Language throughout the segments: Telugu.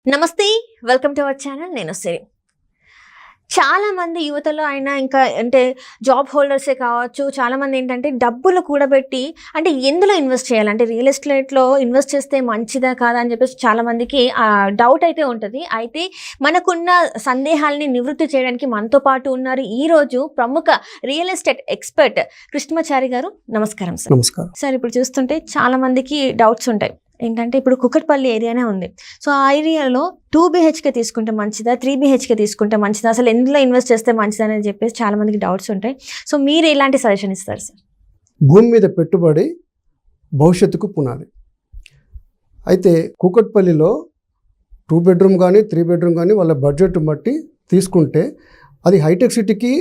నమస్తే, వెల్కమ్ టు అవర్ ఛానల్. నేను సిరి. చాలా మంది యువతలో అయినా ఇంకా అంటే జాబ్ హోల్డర్సే కావచ్చు, చాలా మంది ఏంటంటే డబ్బులు కూడబెట్టి అంటే ఎందులో ఇన్వెస్ట్ చేయాలి, అంటే రియల్ ఎస్టేట్లో ఇన్వెస్ట్ చేస్తే మంచిదా కాదా అని చెప్పేసి చాలా మందికి డౌట్ అయితే ఉంటుంది. అయితే మనకున్న సందేహాలని నివృత్తి చేయడానికి మనతో పాటు ఉన్నారు ఈరోజు ప్రముఖ రియల్ ఎస్టేట్ ఎక్స్పర్ట్ కృష్ణమాచారి గారు. నమస్కారం సార్. నమస్కారం సార్. ఇప్పుడు చూస్తుంటే చాలా మందికి డౌట్స్ ఉంటాయి. ఏంటంటే ఇప్పుడు కుకట్పల్లి ఏరియానే ఉంది. సో ఆ ఏరియాలో 2 BHK తీసుకుంటే మంచిదా, 3 BHK తీసుకుంటే మంచిదా, అసలు ఎందులో ఇన్వెస్ట్ చేస్తే మంచిదా అని చెప్పేసి చాలా మందికి డౌట్స్ ఉంటాయి. సో మీరు ఎలాంటి సజెషన్ ఇస్తారు సార్? భూమి మీద పెట్టుబడి భవిష్యత్తుకు పునాది. అయితే కుకట్పల్లిలో 2 బెడ్రూమ్ కానీ 3 బెడ్రూమ్ కానీ వాళ్ళ బడ్జెట్ బట్టి తీసుకుంటే అది హైటెక్ సిటీకి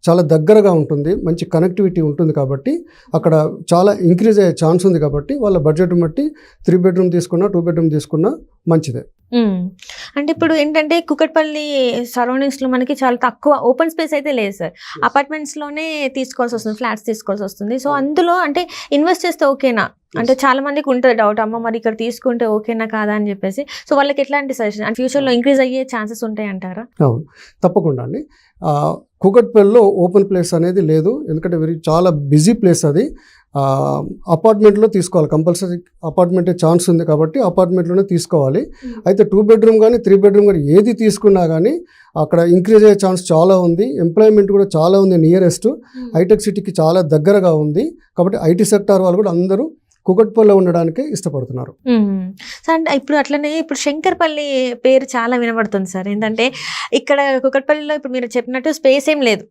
చాలా దగ్గరగా ఉంటుంది, మంచి కనెక్టివిటీ ఉంటుంది. కాబట్టి అక్కడ చాలా ఇంక్రీజ్ అయ్యే ఛాన్స్ ఉంది. కాబట్టి వాళ్ళ బడ్జెట్ బట్టి 3 బెడ్రూమ్ తీసుకున్నా 2 బెడ్రూమ్ తీసుకున్నా మంచిదే. అంటే ఇప్పుడు ఏంటంటే కుకట్పల్లి సరౌండింగ్స్లో మనకి చాలా తక్కువ ఓపెన్ స్పేస్ అయితే లేదు సార్. అపార్ట్మెంట్స్లోనే తీసుకోవాల్సి వస్తుంది, ఫ్లాట్స్ తీసుకోవాల్సి వస్తుంది. సో అందులో అంటే ఇన్వెస్ట్ చేస్తే ఓకేనా? అంటే చాలా మందికి ఉంటుంది డౌట్, అమ్మ మరి ఇక్కడ తీసుకుంటే ఓకేనా కాదా అని చెప్పేసి. సో వాళ్ళకి ఎట్లాంటి సజెషన్, అంటే ఫ్యూచర్లో ఇంక్రీజ్ అయ్యే ఛాన్సెస్ ఉంటాయి అంటారా? అవును, తప్పకుండా అండి. కుకట్పల్లిలో ఓపెన్ ప్లేస్ అనేది లేదు, ఎందుకంటే చాలా బిజీ ప్లేస్ అది. అపార్ట్మెంట్లో తీసుకోవాలి, కంపల్సరీ అపార్ట్మెంటే ఛాన్స్ ఉంది కాబట్టి అపార్ట్మెంట్లోనే తీసుకోవాలి. అయితే 2 బెడ్రూమ్ కానీ 3 బెడ్రూమ్ కానీ ఏది తీసుకున్నా కానీ అక్కడ ఇంక్రీజ్ అయ్యే ఛాన్స్ చాలా ఉంది. ఎంప్లాయ్మెంట్ కూడా చాలా ఉంది, నియరెస్ట్ హైటెక్ సిటీకి చాలా దగ్గరగా ఉంది. కాబట్టి ఐటీ సెక్టార్ వాళ్ళు కూడా అందరూ కుకట్పల్లిలో ఉండడానికి ఇష్టపడుతున్నారు. సార్ అంటే ఇప్పుడు అట్లనే ఇప్పుడు శంకర్పల్లి పేరు చాలా వినబడుతుంది సార్. ఏంటంటే ఇక్కడ కుకట్పల్లిలో ఇప్పుడు మీరు చెప్పినట్టు స్పేస్ ఏం లేదు.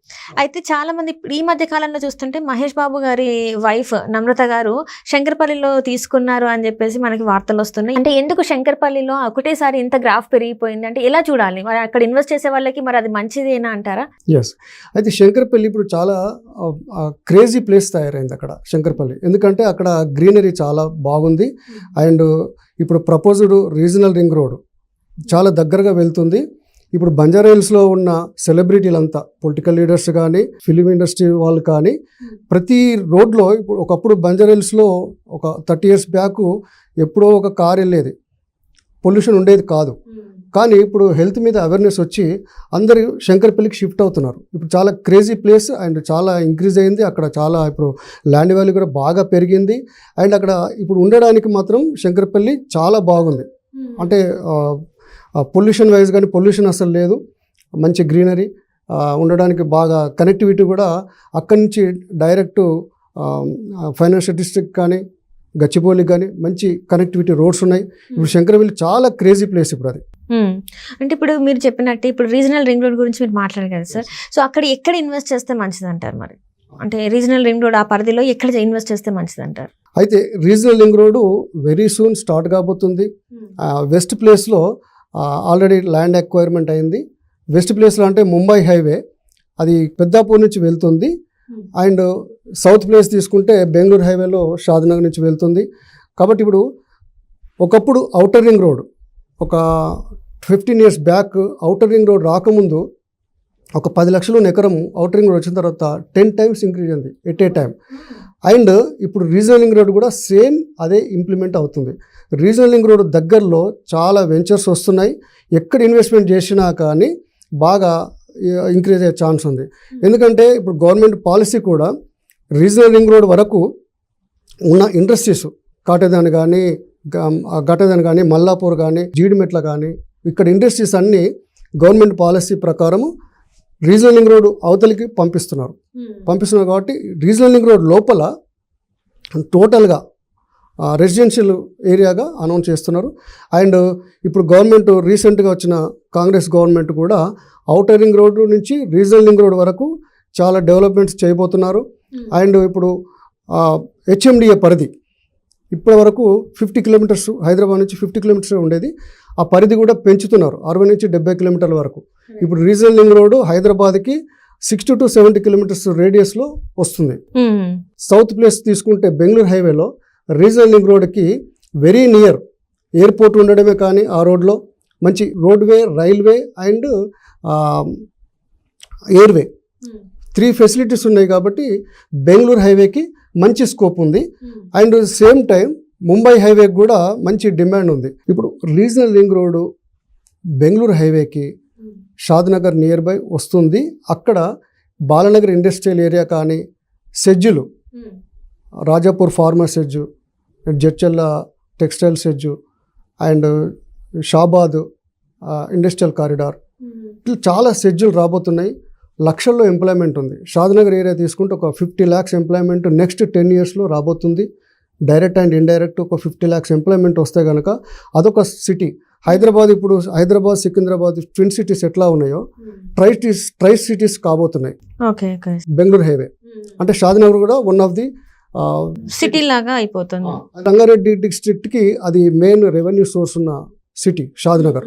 అయితే చాలా మంది ఈ మధ్య కాలంలో చూస్తుంటే మహేష్ బాబు గారి వైఫ్ నమ్రత గారు శంకర్పల్లిలో తీసుకున్నారు అని చెప్పేసి మనకి వార్తలు వస్తున్నాయి. అంటే ఎందుకు శంకర్పల్లిలో ఒకటేసారి ఇంత గ్రాఫ్ పెరిగిపోయింది, అంటే ఎలా చూడాలి? మరి అక్కడ ఇన్వెస్ట్ చేసే వాళ్ళకి మరి అది మంచిదేనా అంటారా? ఎస్, అయితే శంకర్పల్లి ఇప్పుడు చాలా క్రేజీ ప్లేస్ తయారైంది అక్కడ శంకర్పల్లి. ఎందుకంటే అక్కడ గ్రీనరీ చాలా బాగుంది. అండ్ ఇప్పుడు ప్రపోజ్డ్ రీజనల్ రింగ్ రోడ్ చాలా దగ్గరగా వెళ్తుంది. ఇప్పుడు బంజారా హిల్స్లో ఉన్న సెలబ్రిటీలంతా, పొలిటికల్ లీడర్స్ కానీ ఫిలిం ఇండస్ట్రీ వాళ్ళు కానీ ప్రతి రోడ్లో ఇప్పుడు ఒకప్పుడు బంజారా హిల్స్లో ఒక 30 years బ్యాక్ ఎప్పుడో ఒక కార్ వెళ్ళేది, పొల్యూషన్ ఉండేది కాదు. కానీ ఇప్పుడు హెల్త్ మీద అవేర్నెస్ వచ్చి అందరూ శంకర్పల్లికి షిఫ్ట్ అవుతున్నారు. ఇప్పుడు చాలా క్రేజీ ప్లేస్ అండ్ చాలా ఇంక్రీజ్ అయింది. అక్కడ చాలా ఇప్పుడు ల్యాండ్ వాల్యూ కూడా బాగా పెరిగింది. అండ్ అక్కడ ఇప్పుడు ఉండడానికి మాత్రం శంకర్పల్లి చాలా బాగుంది. అంటే పొల్యూషన్ వైజ్ కానీ పొల్యూషన్ అసలు లేదు, మంచి గ్రీనరీ, ఉండడానికి బాగా కనెక్టివిటీ కూడా అక్కడి నుంచి డైరెక్ట్ ఫైనాన్షియల్ డిస్ట్రిక్ట్ కానీ గచ్చిబౌలికి కానీ మంచి కనెక్టివిటీ రోడ్స్ ఉన్నాయి. ఇప్పుడు శంకరపల్లి చాలా క్రేజీ ప్లేస్ ఇప్పుడు అది. అంటే ఇప్పుడు మీరు చెప్పినట్టు ఇప్పుడు రీజనల్ రింగ్ రోడ్ గురించి మీరు మాట్లాడారు కదా సార్. సో అక్కడ ఎక్కడ ఇన్వెస్ట్ చేస్తే మంచిది అంటారు? మరి అంటే రీజనల్ రింగ్ రోడ్ ఆ పరిధిలో ఎక్కడ ఇన్వెస్ట్ చేస్తే మంచిది అంటారు? అయితే regional ring road very soon start కాబోతుంది. వెస్ట్ ప్లేస్లో ఆల్రెడీ ల్యాండ్ అక్వైర్మెంట్ అయింది. వెస్ట్ ప్లేస్లో అంటే ముంబై హైవే అది పెద్దాపూర్ నుంచి వెళ్తుంది. అండ్ సౌత్ ప్లేస్ తీసుకుంటే బెంగళూరు హైవేలో షాద్నగర్ నుంచి వెళ్తుంది. కాబట్టి ఇప్పుడు ఒకప్పుడు ఔటర్ రింగ్ రోడ్ ఒక 15 years back outer ring road రాకముందు ఒక 10 లక్షలు ఎకరం ఔటర్ రింగ్ రోడ్ వచ్చిన తర్వాత 10 times ఇంక్రీజ్ అయింది ఎట్ ఏ టైం. అండ్ ఇప్పుడు రీజనల్ రింగ్ రోడ్ కూడా సేమ్ అదే ఇంప్లిమెంట్ అవుతుంది. రీజనల్ రింగ్ రోడ్ దగ్గరలో చాలా వెంచర్స్ వస్తున్నాయి. ఎక్కడ ఇన్వెస్ట్మెంట్ చేసినా కానీ బాగా ఇంక్రీజ్ అయ్యే ఛాన్స్ ఉంది. ఎందుకంటే ఇప్పుడు గవర్నమెంట్ పాలసీ కూడా రీజనల్ రింగ్ రోడ్ వరకు ఉన్న ఇండస్ట్రీస్ కాటేదాన్ కానీ మల్లాపూర్ కానీ జీడిమెట్ల కానీ ఇక్కడ ఇండస్ట్రీస్ అన్నీ గవర్నమెంట్ పాలసీ ప్రకారము రీజనల్ రింగ్ రోడ్ అవతలికి పంపిస్తున్నారు కాబట్టి రీజనల్ రింగ్ రోడ్ లోపల టోటల్గా రెసిడెన్షియల్ ఏరియాగా అనౌన్స్ చేస్తున్నారు. అండ్ ఇప్పుడు గవర్నమెంట్ రీసెంట్గా వచ్చిన కాంగ్రెస్ గవర్నమెంట్ కూడా ఔటర్ రింగ్ రోడ్ నుంచి రీజనల్ రింగ్ రోడ్ వరకు చాలా డెవలప్మెంట్స్ చేయబోతున్నారు. అండ్ ఇప్పుడు HMDA పరిధి ఇప్పటి వరకు 50 kilometers, హైదరాబాద్ నుంచి 50 kilometers ఉండేది. ఆ పరిధి కూడా పెంచుతున్నారు 60 నుంచి 70 kilometers వరకు. ఇప్పుడు రీజనల్ రింగ్ రోడ్ హైదరాబాద్కి 60 to 70 kilometers రేడియస్లో వస్తుంది. సౌత్ ప్లేస్ తీసుకుంటే బెంగళూరు హైవేలో రీజనల్ రింగ్ రోడ్కి వెరీ నియర్ ఎయిర్పోర్ట్ ఉండడమే కానీ ఆ రోడ్లో మంచి roadway, railway and airway 3 facilities ఉన్నాయి. కాబట్టి బెంగళూరు హైవేకి మంచి స్కోప్ ఉంది. అండ్ సేమ్ టైం ముంబై హైవేకి కూడా మంచి డిమాండ్ ఉంది. ఇప్పుడు రీజనల్ రింగ్ రోడ్డు బెంగళూరు హైవేకి షాద్నగర్ నియర్ బై వస్తుంది. అక్కడ బాలనగర్ ఇండస్ట్రియల్ ఏరియా కానీ, సెజ్జులు, రాజాపూర్ ఫార్మర్ సెజ్జు, జడ్చెల్ల టెక్స్టైల్ సెజ్జు అండ్ షాబాద్ ఇండస్ట్రియల్ కారిడార్, ఇట్లా చాలా సెజ్జులు రాబోతున్నాయి. లక్షల్లో ఎంప్లాయ్మెంట్ ఉంది. షాద్నగర్ ఏరియా తీసుకుంటే ఒక 50 lakhs ఎంప్లాయ్మెంట్ నెక్స్ట్ 10 yearsలో రాబోతుంది. డైరెక్ట్ అండ్ ఇండైరెక్ట్ ఒక 50 lakhs ఎంప్లాయ్మెంట్ వస్తే కనుక అదొక సిటీ. హైదరాబాద్, ఇప్పుడు హైదరాబాద్, సికింద్రాబాద్ ట్విన్ సిటీస్ ఎట్లా ఉన్నాయో ట్రై సిటీస్ కాబోతున్నాయి. బెంగళూరు హైవే అంటే షాద్నగర్ కూడా వన్ ఆఫ్ ది సిటీ లాగా అయిపోతుంది. రంగారెడ్డి డిస్ట్రిక్ట్కి అది మెయిన్ రెవెన్యూ సోర్స్ ఉన్న city Shadnagar.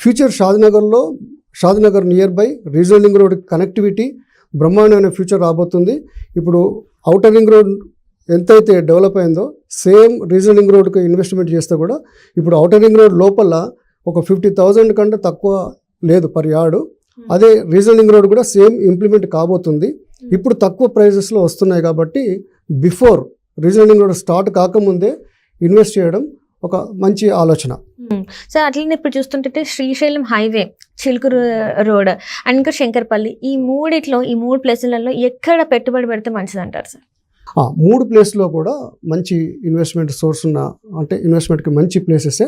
Future Shadnagar near by regional ring road connectivity బ్రహ్మాండమైన ఫ్యూచర్ రాబోతుంది. ఇప్పుడు ఔటర్ రింగ్ రోడ్ ఎంతైతే డెవలప్ అయిందో సేమ్ రీజనల్ రింగ్ రోడ్కి ఇన్వెస్ట్మెంట్ చేస్తే కూడా ఇప్పుడు ఔటర్ రింగ్ రోడ్ లోపల ఒక 50,000 కంటే తక్కువ లేదు పర్ యార్డు. అదే రీజనల్ రింగ్ రోడ్ కూడా సేమ్ ఇంప్లిమెంట్ కాబోతుంది. ఇప్పుడు తక్కువ ప్రైజెస్లో వస్తున్నాయి కాబట్టి before regional ring road start కాకముందే ఇన్వెస్ట్ చేయడం ఒక మంచి ఆలోచన. సో అట్లనే ఇప్పుడు చూస్తుంటే Srisailam highway, Chilkur road and ఇంకా శంకర్పల్లి, ఈ మూడు ప్లేసులలో ఎక్కడ పెట్టుబడి పెడితే మంచిది అంటారు సార్? 3 ప్లేస్లో కూడా మంచి ఇన్వెస్ట్మెంట్ సోర్స్ ఉన్న, అంటే ఇన్వెస్ట్మెంట్కి మంచి ప్లేసెసే.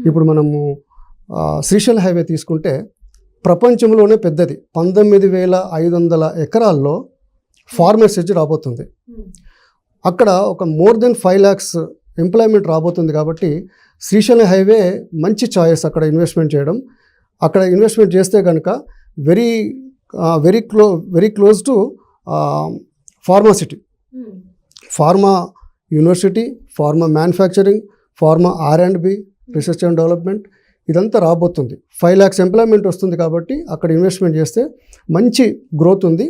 ఇప్పుడు మనము శ్రీశైలం హైవే తీసుకుంటే ప్రపంచంలోనే పెద్దది, 19,500 ఎకరాల్లో ఫార్మర్ సెజ్ రాబోతుంది. అక్కడ ఒక మోర్ దెన్ 5 lakhs ఎంప్లాయ్మెంట్ రాబోతుంది. కాబట్టి శ్రీశైలం హైవే మంచి చాయిస్ అక్కడ ఇన్వెస్ట్మెంట్ చేయడం. అక్కడ ఇన్వెస్ట్మెంట్ చేస్తే కనుక very close to pharma city, pharma university, pharma manufacturing, pharma R&B, research and development, ఇదంతా రాబోతుంది. 5 lakhs ఎంప్లాయ్మెంట్ వస్తుంది. కాబట్టి అక్కడ ఇన్వెస్ట్మెంట్ చేస్తే మంచి గ్రోత్ ఉంది.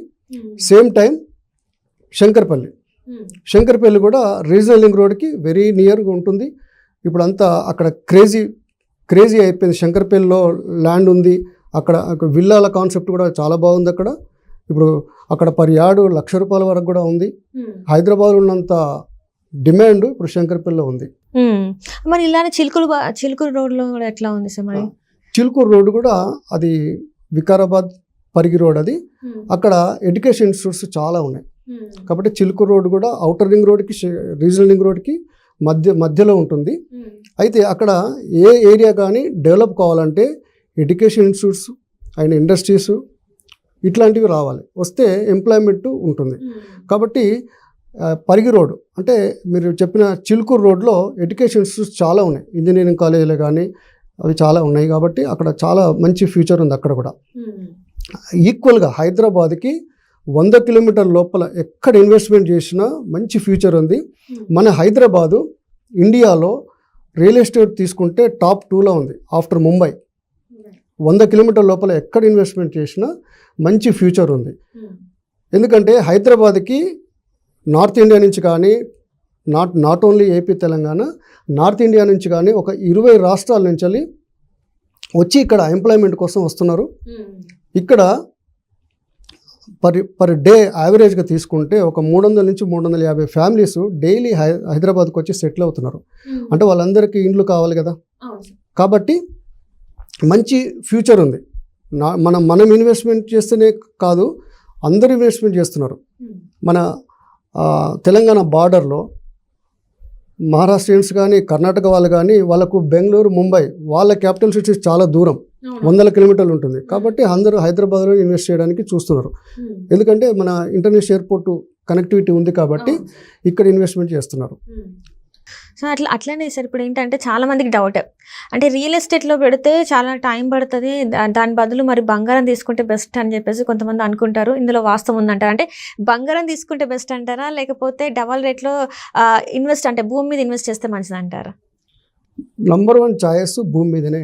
సేమ్ టైం శంకర్పల్లి కూడా రీజనల్ రింగ్ రోడ్కి వెరీ నియర్గా ఉంటుంది. ఇప్పుడు అంతా అక్కడ క్రేజీ అయిపోయింది. శంకర్పల్లిలో ల్యాండ్ ఉంది. అక్కడ విల్లాల కాన్సెప్ట్ కూడా చాలా బాగుంది. ఇప్పుడు అక్కడ పర్ యార్డు ₹1,00,000 వరకు కూడా ఉంది. హైదరాబాద్ ఉన్నంత డిమాండ్ ఇప్పుడు శంకర్పల్లిలో ఉంది. మరి ఇలానే చిలుకూరు రోడ్లో కూడా ఎట్లా ఉంది సార్? మరి చిలుకూరు రోడ్ కూడా అది వికారాబాద్ పరిగి రోడ్. అది అక్కడ ఎడ్యుకేషన్ ఇన్స్టిట్యూట్స్ చాలా ఉన్నాయి. కాబట్టి చిలుకూరు రోడ్ కూడా ఔటర్ రింగ్ రోడ్కి రీజనల్ రింగ్ రోడ్కి మధ్యలో ఉంటుంది. అయితే అక్కడ ఏ ఏరియా కానీ డెవలప్ కావాలంటే ఎడ్యుకేషన్ ఇన్స్టిట్యూట్స్ అండ్ ఇండస్ట్రీస్ ఇట్లాంటివి రావాలి, వస్తే ఎంప్లాయ్మెంట్ ఉంటుంది. కాబట్టి పరిగి రోడ్ అంటే మీరు చెప్పిన చిలుకూరు రోడ్లో ఎడ్యుకేషన్ ఇన్స్టిట్యూట్స్ చాలా ఉన్నాయి, ఇంజనీరింగ్ కాలేజీలు కానీ అవి చాలా ఉన్నాయి. కాబట్టి అక్కడ చాలా మంచి ఫ్యూచర్ ఉంది. అక్కడ కూడా ఈక్వల్గా హైదరాబాద్కి 100 కిలోమీటర్ల లోపల ఎక్కడ ఇన్వెస్ట్మెంట్ చేసినా మంచి ఫ్యూచర్ ఉంది. మన హైదరాబాదు ఇండియాలో రియల్ ఎస్టేట్ తీసుకుంటే టాప్ 2లో ఉంది ఆఫ్టర్ ముంబై. 100 కిలోమీటర్ల లోపల ఎక్కడ ఇన్వెస్ట్మెంట్ చేసినా మంచి ఫ్యూచర్ ఉంది. ఎందుకంటే హైదరాబాద్కి నార్త్ ఇండియా నుంచి కానీ, not only AP Telangana, north India నుంచి కానీ ఒక 20 రాష్ట్రాల నుంచి వచ్చి ఇక్కడ ఎంప్లాయ్మెంట్ కోసం వస్తున్నారు. ఇక్కడ పర్ డే యావరేజ్గా తీసుకుంటే ఒక 300 నుంచి 350 ఫ్యామిలీస్ డైలీ హైదరాబాద్కి వచ్చి సెటిల్ అవుతున్నారు. అంటే వాళ్ళందరికీ ఇండ్లు కావాలి కదా. కాబట్టి మంచి ఫ్యూచర్ ఉంది. మనం ఇన్వెస్ట్మెంట్ చేస్తేనే కాదు, అందరూ ఇన్వెస్ట్మెంట్ చేస్తున్నారు. మన తెలంగాణ బార్డర్లో మహారాష్ట్రియన్స్ కానీ, కర్ణాటక వాళ్ళు కానీ, వాళ్ళకు బెంగళూరు, ముంబై, వాళ్ళ క్యాపిటల్ సిటీస్ చాలా దూరం, 100 కిలోమీటర్లు ఉంటుంది. కాబట్టి అందరూ హైదరాబాద్లో ఇన్వెస్ట్ చేయడానికి చూస్తున్నారు. ఎందుకంటే మన ఇంటర్నేషనల్ ఎయిర్పోర్ట్ కనెక్టివిటీ ఉంది కాబట్టి ఇక్కడ ఇన్వెస్ట్మెంట్ చేస్తున్నారు. సో అట్లనే సార్ ఇప్పుడు ఏంటంటే చాలా మందికి డౌట్, అంటే రియల్ ఎస్టేట్లో పెడితే చాలా టైం పడుతుంది, దాని బదులు మరి బంగారం తీసుకుంటే బెస్ట్ అని చెప్పేసి కొంతమంది అనుకుంటారు. ఇందులో వాస్తవం ఉందంటారా? అంటే బంగారం తీసుకుంటే బెస్ట్ అంటారా, లేకపోతే డబల్ రేట్లో అంటే భూమి మీద ఇన్వెస్ట్ చేస్తే మంచిది అంటారా? నంబర్ 1 చాయిస్ భూమి మీదనే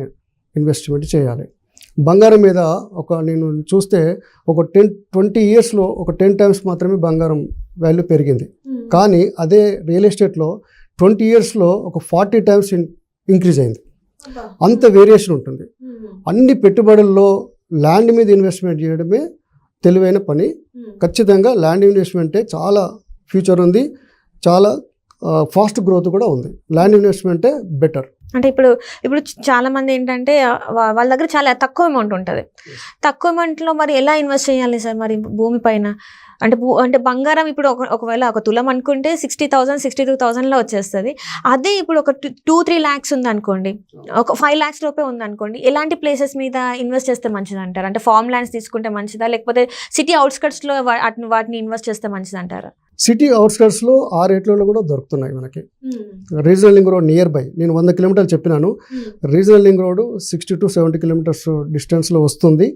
ఇన్వెస్ట్మెంట్ చేయాలి. బంగారం మీద నేను చూస్తే ఒక 10-20 ఇయర్స్లో ఒక 10 times మాత్రమే బంగారం వాల్యూ పెరిగింది. కానీ అదే రియల్ ఎస్టేట్లో 20 ఇయర్స్లో ఒక 40 times ఇంక్రీజ్ అయింది. అంత వేరియేషన్ ఉంటుంది. అన్ని పెట్టుబడుల్లో ల్యాండ్ మీద ఇన్వెస్ట్మెంట్ చేయడమే తెలివైన పని. ఖచ్చితంగా ల్యాండ్ ఇన్వెస్ట్మెంటే చాలా ఫ్యూచర్ ఉంది, చాలా ఫాస్ట్ గ్రోత్ కూడా ఉంది. ల్యాండ్ ఇన్వెస్ట్మెంటే బెటర్. అంటే ఇప్పుడు ఇప్పుడు చాలా మంది ఏంటంటే వాళ్ళ దగ్గర చాలా తక్కువ అమౌంట్ ఉంటుంది. తక్కువ అమౌంట్లో మరి ఎలా ఇన్వెస్ట్ చేయాలి సార్ మరి భూమి పైన? అంటే బంగారం ఇప్పుడు ఒకవేళ ఒక తులం అనుకుంటే 60,000 62,000లో వచ్చేస్తుంది. అదే ఇప్పుడు ఒక 2-3 lakhs ఉందనుకోండి, ఒక 5 lakhs లోపే ఉందనుకోండి, ఎలాంటి ప్లేసెస్ మీద ఇన్వెస్ట్ చేస్తే మంచిది అంటారు? అంటే ఫార్మ్ ల్యాండ్స్ తీసుకుంటే మంచిదా, లేకపోతే సిటీ అవుట్స్కట్స్లో వాటిని ఇన్వెస్ట్ చేస్తే మంచిది అంటారా? సిటీ అవుట్స్కట్స్లో ఆ రేట్లలో కూడా దొరుకుతున్నాయి మనకి. Regional link road near by, నేను 100 కిలోమీటర్లు చెప్పినాను. Regional link road 60 to 70 kilometres డిస్టెన్స్లో వస్తుంది.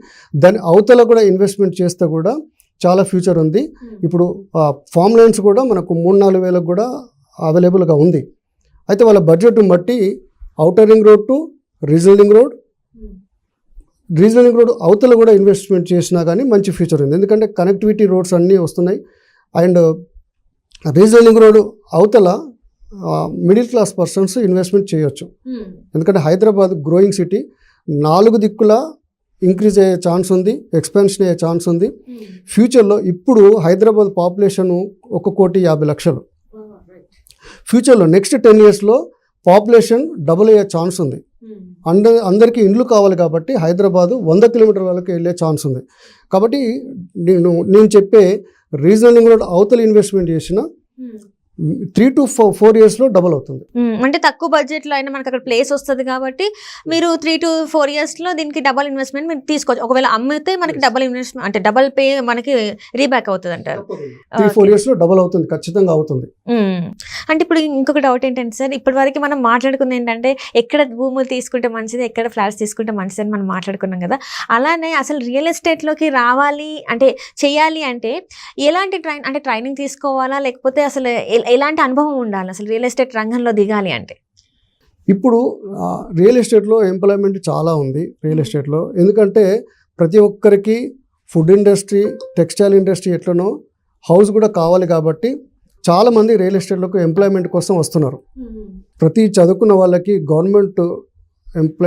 దాని అవతల కూడా ఇన్వెస్ట్మెంట్ చేస్తే కూడా చాలా ఫ్యూచర్ ఉంది. ఇప్పుడు ఫామ్ ల్యాండ్స్ కూడా మనకు 3-4 వేలకు కూడా అవైలబుల్గా ఉంది. అయితే వాళ్ళ బడ్జెట్ బట్టి outer ring road to regional link road, regional link road అవతల కూడా ఇన్వెస్ట్మెంట్ చేసినా కానీ మంచి ఫ్యూచర్ ఉంది. ఎందుకంటే కనెక్టివిటీ రోడ్స్ అన్నీ వస్తున్నాయి. అండ్ రీజనల్ లింక్ రోడ్ అవతల మిడిల్ క్లాస్ పర్సన్స్ ఇన్వెస్ట్మెంట్ చేయొచ్చు. ఎందుకంటే హైదరాబాద్ గ్రోయింగ్ సిటీ, 4 దిక్కుల ఇంక్రీజ్ అయ్యే ఛాన్స్ ఉంది, ఎక్స్పాన్షన్ అయ్యే ఛాన్స్ ఉంది. ఫ్యూచర్లో ఇప్పుడు హైదరాబాద్ పాపులేషన్ 1,50,00,000. ఫ్యూచర్లో నెక్స్ట్ 10 yearsలో పాపులేషన్ డబుల్ అయ్యే ఛాన్స్ ఉంది. అందరికీ ఇండ్లు కావాలి కాబట్టి హైదరాబాదు 100 కిలోమీటర్ వరకు వెళ్ళే ఛాన్స్ ఉంది. కాబట్టి నేను చెప్పే రీజనల్ లింక్ రోడ్ అవతల ఇన్వెస్ట్మెంట్ చేసిన 3 to 4 yearsలో డబుల్ అవుతుంది. అంటే తక్కువ బడ్జెట్లో అయినా మనకు అక్కడ ప్లేస్ వస్తుంది కాబట్టి మీరు 3 to 4 yearsలో దీనికి డబల్ ఇన్వెస్ట్మెంట్ మీరు తీసుకోవచ్చు. ఒకవేళ అమ్మితే మనకి డబల్ ఇన్వెస్ట్మెంట్ అంటే డబల్ పే మనకి రీబ్యాక్ అవుతుంది అంటారు. 3-4 yearsలో డబుల్ అవుతుంది, ఖచ్చితంగా అవుతుంది. అంటే ఇప్పుడు ఇంకొక డౌట్ ఏంటంటే సార్, ఇప్పటి వరకు మనం మాట్లాడుకుంది ఏంటంటే ఎక్కడ భూములు తీసుకుంటే మంచిది, ఎక్కడ ఫ్లాట్స్ తీసుకుంటే మంచిది అని మనం మాట్లాడుకున్నాం కదా. అలానే అసలు రియల్ ఎస్టేట్లోకి రావాలి అంటే చేయాలి అంటే ఎలాంటి ట్రైనింగ్ తీసుకోవాలా, లేకపోతే అసలు ఎలాంటి అనుభవం ఉండాలి అసలు రియల్ ఎస్టేట్ రంగంలో దిగాలి అంటే? ఇప్పుడు రియల్ ఎస్టేట్లో ఎంప్లాయ్మెంట్ చాలా ఉంది రియల్ ఎస్టేట్లో. ఎందుకంటే ప్రతి ఒక్కరికి ఫుడ్ ఇండస్ట్రీ, టెక్స్టైల్ ఇండస్ట్రీ ఎట్లనో హౌస్ కూడా కావాలి కాబట్టి చాలామంది రియల్ ఎస్టేట్లోకి ఎంప్లాయ్మెంట్ కోసం వస్తున్నారు. ప్రతి చదువుకున్న వాళ్ళకి గవర్నమెంట్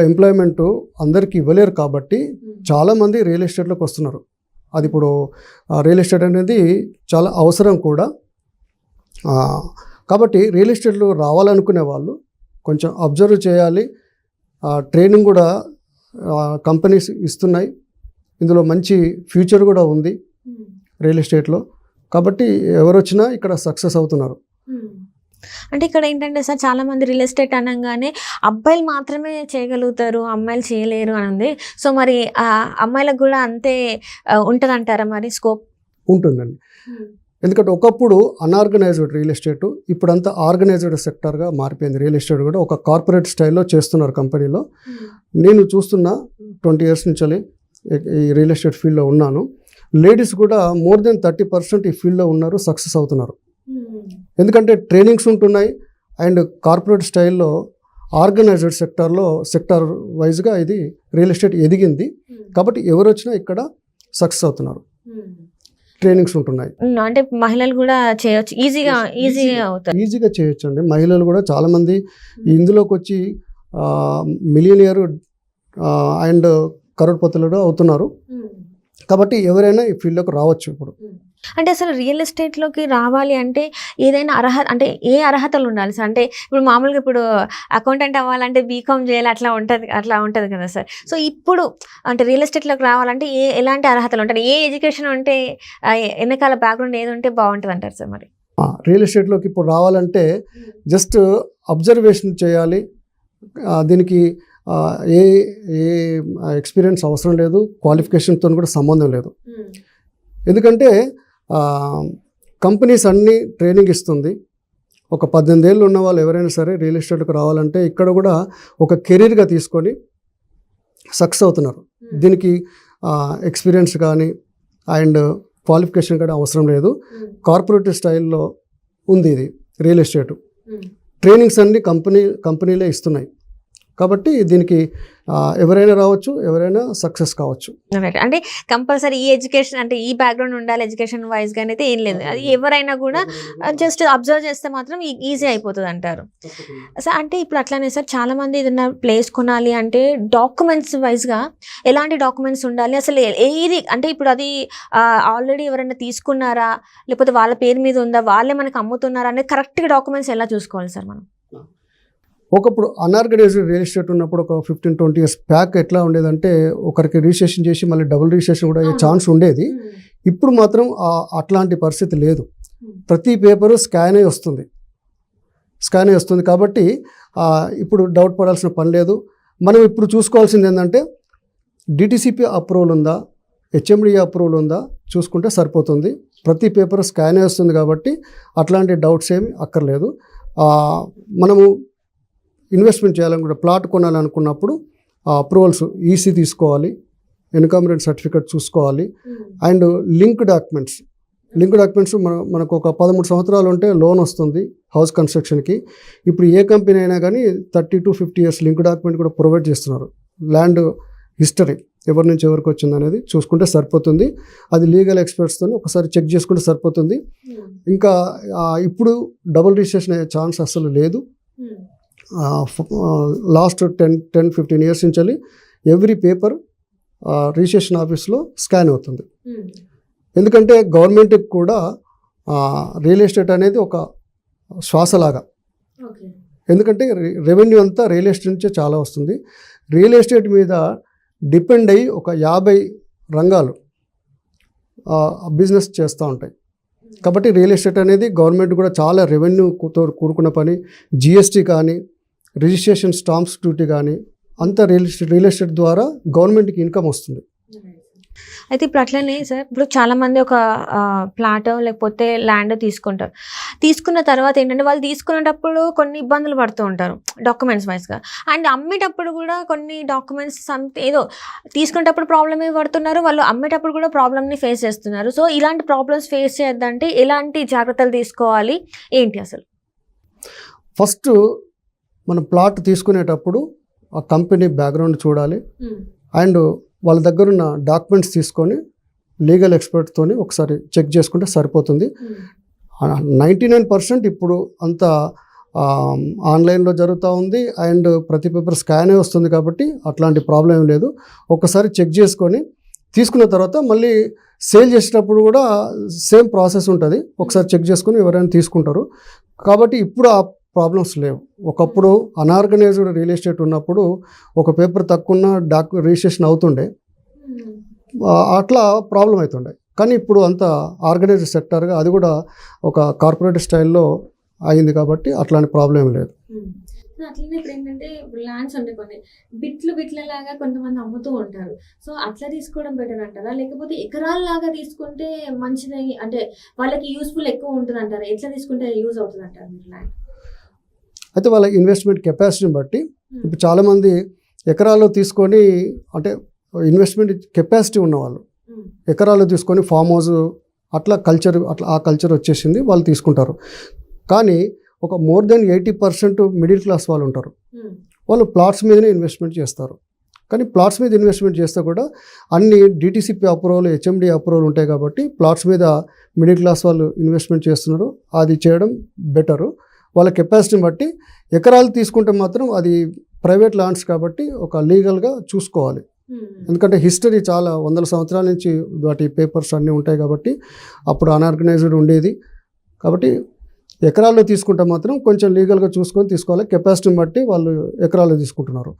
ఎంప్లాయ్మెంట్ అందరికీ ఇవ్వలేరు కాబట్టి చాలామంది రియల్ ఎస్టేట్లోకి వస్తున్నారు. అది ఇప్పుడు రియల్ ఎస్టేట్ అనేది చాలా అవసరం కూడా. కాబట్టి రియల్ ఎస్టేట్లో రావాలనుకునే వాళ్ళు కొంచెం అబ్జర్వ్ చేయాలి. ట్రైనింగ్ కూడా కంపెనీస్ ఇస్తున్నాయి. ఇందులో మంచి ఫ్యూచర్ కూడా ఉంది రియల్ ఎస్టేట్లో. కాబట్టి ఎవరు వచ్చినా ఇక్కడ సక్సెస్ అవుతున్నారు. అంటే ఇక్కడ ఏంటంటే సార్, చాలా మంది రియల్ ఎస్టేట్ అనగానే అబ్బాయిలు మాత్రమే చేయగలుగుతారు, అమ్మాయిలు చేయలేరు అని ఉంది. సో మరి అమ్మాయిలకు కూడా అంతే ఉంటుంది అంటారా మరి స్కోప్? ఉంటుందండి. ఎందుకంటే ఒకప్పుడు అన్ఆర్గనైజ్డ్ రియల్ ఎస్టేట్, ఇప్పుడంతా ఆర్గనైజ్డ్ సెక్టర్గా మారిపోయింది. రియల్ ఎస్టేట్ కూడా ఒక కార్పొరేట్ స్టైల్లో చేస్తున్నారు కంపెనీలో. నేను చూస్తున్న 20 years నుంచి ఈ రియల్ ఎస్టేట్ ఫీల్డ్లో ఉన్నాను. లేడీస్ కూడా మోర్ దెన్ 30% ఈ ఫీల్డ్లో ఉన్నారు, సక్సెస్ అవుతున్నారు. ఎందుకంటే ట్రైనింగ్స్ ఉంటున్నాయి అండ్ కార్పొరేట్ స్టైల్లో ఆర్గనైజ్డ్ సెక్టర్ వైజ్గా ఇది రియల్ ఎస్టేట్ ఎదిగింది. కాబట్టి ఎవరు వచ్చినా ఇక్కడ సక్సెస్ అవుతున్నారు. ట్రైనింగ్స్ ఉంటున్నాయి. అంటే మహిళలు కూడా చేయొచ్చు, ఈజీగా చేయొచ్చు అండి. మహిళలు కూడా చాలామంది ఇందులోకి వచ్చి మిలియనియర్ అండ్ కరోడ్పతులు అవుతున్నారు. కాబట్టి ఎవరైనా ఈ ఫీల్డ్లోకి రావచ్చు. ఇప్పుడు అంటే అసలు రియల్ ఎస్టేట్లోకి రావాలి అంటే ఏదైనా అర్హత, అంటే ఏ అర్హతలు ఉండాలి సార్? అంటే ఇప్పుడు మామూలుగా ఇప్పుడు అకౌంటెంట్ అవ్వాలంటే బీకామ్ చేయాలి, అట్లా ఉంటుంది కదా సార్. సో ఇప్పుడు అంటే రియల్ ఎస్టేట్లోకి రావాలంటే ఎలాంటి అర్హతలు ఉంటాయి? ఏ ఎడ్యుకేషన్ ఉంటే, వెనకాల బ్యాక్గ్రౌండ్ ఏది ఉంటే బాగుంటుంది అంటారు సార్? మరి రియల్ ఎస్టేట్లోకి ఇప్పుడు రావాలంటే జస్ట్ అబ్జర్వేషన్ చేయాలి. దీనికి ఏ ఎక్స్పీరియన్స్ అవసరం లేదు, క్వాలిఫికేషన్తో కూడా సంబంధం లేదు. ఎందుకంటే కంపెనీస్ అన్నీ ట్రైనింగ్ ఇస్తుంది. ఒక 18 ఏళ్ళు ఉన్న వాళ్ళు ఎవరైనా సరే రియల్ ఎస్టేట్కి రావాలంటే ఇక్కడ కూడా ఒక కెరీర్గా తీసుకొని సక్సెస్ అవుతున్నారు. దీనికి ఎక్స్పీరియన్స్ కానీ అండ్ క్వాలిఫికేషన్ కానీ అవసరం లేదు. కార్పొరేటివ్ స్టైల్లో ఉంది ఇది రియల్ ఎస్టేట్. ట్రైనింగ్స్ అన్నీ కంపెనీలే ఇస్తున్నాయి. కాబట్టి దీనికి ఎవరైనా రావచ్చు, ఎవరైనా సక్సెస్ కావచ్చు. అంటే కంపల్సరీ ఈ ఎడ్యుకేషన్ అంటే ఈ బ్యాక్గ్రౌండ్ ఉండాలి ఎడ్యుకేషన్ వైజ్గా అయితే ఏం లేదు. అది ఎవరైనా కూడా జస్ట్ అబ్జర్వ్ చేస్తే మాత్రం ఈజీ అయిపోతుంది అంటారు సార్. అంటే ఇప్పుడు అట్లానే సార్, చాలా మంది ఏదైనా ప్లేస్ కొనాలి అంటే డాక్యుమెంట్స్ వైజ్గా ఎలాంటి డాక్యుమెంట్స్ ఉండాలి అసలు? ఏది అంటే ఇప్పుడు అది ఆల్రెడీ ఎవరైనా తీసుకున్నారా, లేకపోతే వాళ్ళ పేరు మీద ఉందా, వాళ్ళే మనకు అమ్ముతున్నారా అనేది కరెక్ట్గా డాక్యుమెంట్స్ ఎలా చూసుకోవాలి సార్ మనం? ఒకప్పుడు అన్ఆర్గనైజ్డ్ రియల్ ఎస్టేట్ ఉన్నప్పుడు ఒక 15-20 ఇయర్స్ బ్యాక్ ఎట్లా ఉండేదంటే ఒకరికి రిజిస్ట్రేషన్ చేసి మళ్ళీ డబుల్ రిజిస్ట్రేషన్ కూడా అయ్యే ఛాన్స్ ఉండేది. ఇప్పుడు మాత్రం అట్లాంటి పరిస్థితి లేదు. ప్రతి పేపరు స్కాన్ అయి వస్తుంది కాబట్టి ఇప్పుడు డౌట్ పడాల్సిన పని లేదు. మనం ఇప్పుడు చూసుకోవాల్సింది ఏంటంటే డిటిసిపి అప్రూవల్ ఉందా, హెచ్ఎండిఏ అప్రూవల్ ఉందా చూసుకుంటే సరిపోతుంది. ప్రతి పేపర్ స్కాన్ అయి వస్తుంది కాబట్టి అట్లాంటి డౌట్స్ ఏమి అక్కర్లేదు. మనము ఇన్వెస్ట్మెంట్ చేయాలనుకుంటే ప్లాట్ కొనాలనుకున్నప్పుడు అప్రూవల్స్ ఈసీ తీసుకోవాలి, ఇన్కమ్ రెంట్ సర్టిఫికేట్ చూసుకోవాలి, అండ్ లింక్ డాక్యుమెంట్స్ మనకు ఒక 13 సంవత్సరాలు ఉంటే లోన్ వస్తుంది హౌస్ కన్స్ట్రక్షన్కి. ఇప్పుడు ఏ కంపెనీ అయినా కానీ 30 to 50 years లింక్ డాక్యుమెంట్ కూడా ప్రొవైడ్ చేస్తున్నారు. ల్యాండ్ హిస్టరీ ఎవరి నుంచి ఎవరికి వచ్చింది అనేది చూసుకుంటే సరిపోతుంది. అది లీగల్ ఎక్స్పర్ట్స్తో ఒకసారి చెక్ చేసుకుంటే సరిపోతుంది. ఇంకా ఇప్పుడు డబుల్ రిజిస్ట్రేషన్ అయ్యే ఛాన్స్ అసలు లేదు. లాస్ట్ 10-15 years నుంచి ఎవ్రీ పేపర్ రిజిస్ట్రేషన్ ఆఫీస్లో స్కాన్ అవుతుంది. ఎందుకంటే గవర్నమెంట్కి కూడా రియల్ ఎస్టేట్ అనేది ఒక శ్వాసలాగా. ఎందుకంటే రెవెన్యూ అంతా రియల్ ఎస్టేట్ నుంచే చాలా వస్తుంది. రియల్ ఎస్టేట్ మీద డిపెండ్ అయ్యి ఒక 50 రంగాలు బిజినెస్ చేస్తూ ఉంటాయి. కాబట్టి రియల్ ఎస్టేట్ అనేది గవర్నమెంట్ కూడా చాలా రెవెన్యూతో కూడుకున్న పని. జిఎస్టీ కానీ, రిజిస్ట్రేషన్ స్టాంప్స్ డ్యూటీ కానీ అంతా రియల్ ఎస్టేట్ ద్వారా గవర్నమెంట్కి ఇన్కమ్ వస్తుంది. అయితే ఇప్పుడు అట్లనే సార్, ఇప్పుడు చాలామంది ఒక ప్లాట్ లేకపోతే ల్యాండ్ తీసుకున్న తర్వాత ఏంటంటే వాళ్ళు తీసుకునేటప్పుడు కొన్ని ఇబ్బందులు పడుతూ ఉంటారు డాక్యుమెంట్స్ వైజ్గా. అండ్ అమ్మేటప్పుడు కూడా కొన్ని డాక్యుమెంట్స్ ఏదో తీసుకునేటప్పుడు ప్రాబ్లమే పడుతున్నారు, వాళ్ళు అమ్మేటప్పుడు కూడా ప్రాబ్లమ్ని ఫేస్ చేస్తున్నారు. సో ఇలాంటి ప్రాబ్లమ్స్ ఫేస్ చేయొద్దంటే ఎలాంటి జాగ్రత్తలు తీసుకోవాలి ఏంటి అసలు? ఫస్ట్ మనం ప్లాట్ తీసుకునేటప్పుడు ఆ కంపెనీ బ్యాక్గ్రౌండ్ చూడాలి. అండ్ వాళ్ళ దగ్గర ఉన్న డాక్యుమెంట్స్ తీసుకొని లీగల్ ఎక్స్పర్ట్తో ఒకసారి చెక్ చేసుకుంటే సరిపోతుంది. 99% ఇప్పుడు అంతా ఆన్లైన్లో జరుగుతూ ఉంది. అండ్ ప్రతి పేపర్ స్కానే వస్తుంది కాబట్టి అట్లాంటి ప్రాబ్లం ఏం లేదు. ఒకసారి చెక్ చేసుకొని తీసుకున్న తర్వాత మళ్ళీ సేల్ చేసేటప్పుడు కూడా సేమ్ ప్రాసెస్ ఉంటుంది. ఒకసారి చెక్ చేసుకొని ఎవరైనా తీసుకుంటారు. కాబట్టి ఇప్పుడు ఆ ప్రాబ్లమ్స్ లేవు. ఒకప్పుడు అన్ఆర్గనైజ్డ్ రియల్ ఎస్టేట్ ఉన్నప్పుడు ఒక పేపర్ తక్కువ రిజిస్ట్రేషన్ అవుతుండే, అట్లా ప్రాబ్లం అవుతుండే. కానీ ఇప్పుడు అంత ఆర్గనైజ్డ్ సెక్టర్గా అది కూడా ఒక కార్పొరేట్ స్టైల్లో అయింది కాబట్టి అట్లాంటి ప్రాబ్లం లేదు. అట్లనే ఇప్పుడు ఏంటంటే ల్యాండ్స్ అంటే కొన్ని బిట్లలాగా కొంతమంది అమ్ముతూ ఉంటారు. సో అట్లా తీసుకోవడం బెటర్ అంటారా, లేకపోతే ఎకరాల్లాగా తీసుకుంటే మంచిది, అంటే వాళ్ళకి యూస్ఫుల్ ఎక్కువ ఉంటుంది అంటారా? ఎట్లా తీసుకుంటే యూజ్ అవుతుంది అంటారు మీరు ల్యాండ్? అయితే వాళ్ళ ఇన్వెస్ట్మెంట్ కెపాసిటీని బట్టి ఇప్పుడు చాలామంది ఎకరాల్లో తీసుకొని, అంటే ఇన్వెస్ట్మెంట్ కెపాసిటీ ఉన్నవాళ్ళు ఎకరాల్లో తీసుకొని ఫామ్ హౌస్ అట్లా ఆ కల్చర్ వచ్చేసింది, వాళ్ళు తీసుకుంటారు. కానీ ఒక మోర్ దెన్ 80% మిడిల్ క్లాస్ వాళ్ళు ఉంటారు. వాళ్ళు ప్లాట్స్ మీదనే ఇన్వెస్ట్మెంట్ చేస్తారు. కానీ ప్లాట్స్ మీద ఇన్వెస్ట్మెంట్ చేస్తే కూడా అన్ని డిటిసిపి అప్రూవల్, హెచ్ఎండి అప్రూవల్ ఉంటాయి కాబట్టి ప్లాట్స్ మీద మిడిల్ క్లాస్ వాళ్ళు ఇన్వెస్ట్మెంట్ చేస్తున్నారు. అది చేయడం బెటరు. వాళ్ళ కెపాసిటీని బట్టి. ఎకరాలు తీసుకుంటే మాత్రం అది ప్రైవేట్ ల్యాండ్స్ కాబట్టి ఒక లీగల్గా చూసుకోవాలి. ఎందుకంటే హిస్టరీ చాలా 100 సంవత్సరాల నుంచి వాటి పేపర్స్ అన్నీ ఉంటాయి కాబట్టి అప్పుడు అన్ఆర్గనైజ్డ్ ఉండేది. కాబట్టి ఎకరాల్లో తీసుకుంటే మాత్రం కొంచెం లీగల్గా చూసుకొని తీసుకోవాలి. కెపాసిటీని బట్టి వాళ్ళు ఎకరాల్లో తీసుకుంటున్నారు.